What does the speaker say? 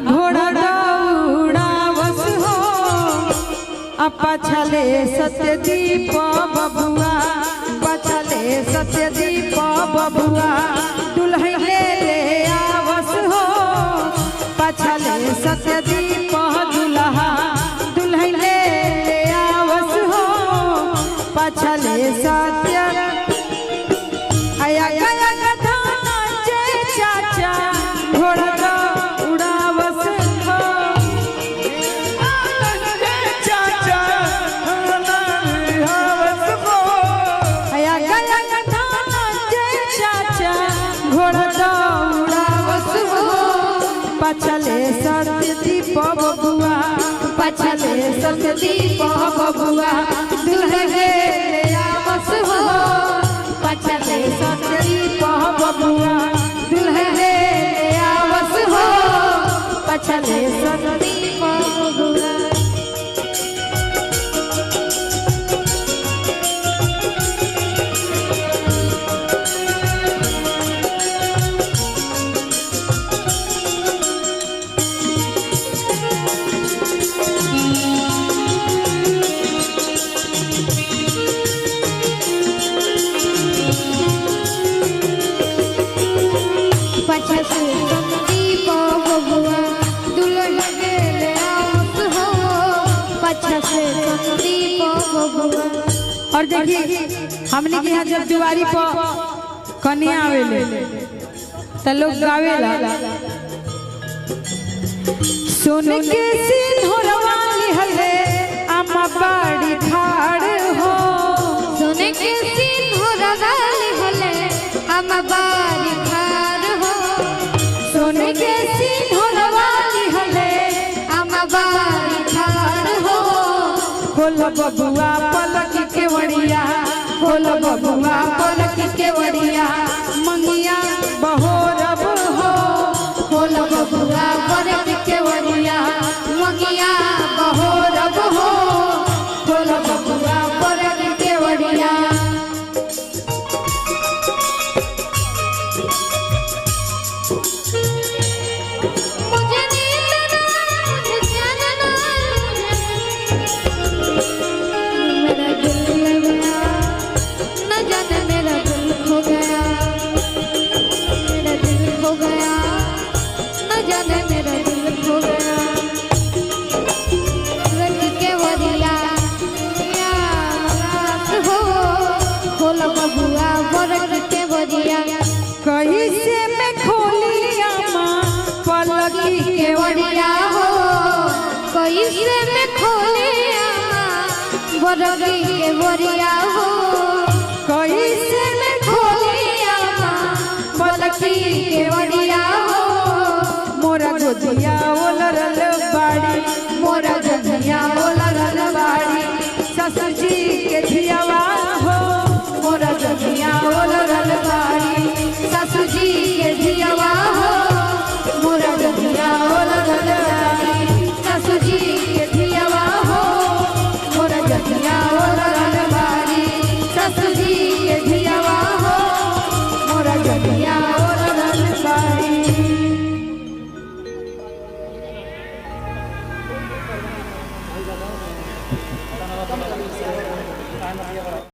घोड़ा दौड़ावस हो पछले सत्यदीप बबुआ पछले सत्यदीप बबुआ दुल्हन ले आवस हो पछले सत्यदीप दुल्हा दुल्हन ले आवस हो पछले सत्य आया गया गधा नाचे चाचा घोड़ा दौड़ावस हो चाचा आया गया गधा नाचे चाचा घोड़ा दौड़ावस हो पछले सत्यदीप बबुआ पछले सत्यदीप बबुआ दुल्हन ले आवस हो पछले सत्यदीप बबुआ दुल्हन ले आवस हो पछले सत्यदीप बबुआ और देखिए हमने के यहाँ जब दिवाली पर कन्या आवेले त लोग गावेला सोन के सिंहरवा लिहले अम्मा बाड़ी खाड़ हो सोन के सिंहरवा लिहले अम्मा बाड़ी खाड़ हो सोन के सिंहरवा लिहले अम्मा बाड़ी खाड़ हो खोल बबुआ पलक के वड़िया खोल बबुआ पलक के वड़िया मंगिया बहोरब हो खोल बबुआ पलक के वड़िया मंगिया बहोरब हो खोल बबुआ पलक के वड़िया मुझे नींद ना मुझे चैन ना मेरा दिल लगा न जाने मेरा दिल खो गया मेरा दिल खो गया न जाने मेरा दिल खो गया रंग के वरिया या रात हो खोल बबुआ बरग के वरिया कहीं से मैं खोलिया माँ पलक के वरिया हो कोई से में खोले बरगी के वरिया हो कहीं से मैं खोलिया पलक के वरिया हो मोरा गोदिया ओलरल बाड़ी मोरा गोदिया ओलरल बाड़ी ससुर जी के धियावा हो मोरा गोदिया ओलरल बाड़ी ससुर जी के धियावा हो मोरा गोदिया ओलरल बाड़ी ससुर जी के धियावा हो मोरा गोदिया ओलरल बाड़ी ससुर जी के धियावा हो मोरा गोदिया ओलरल बाड़ी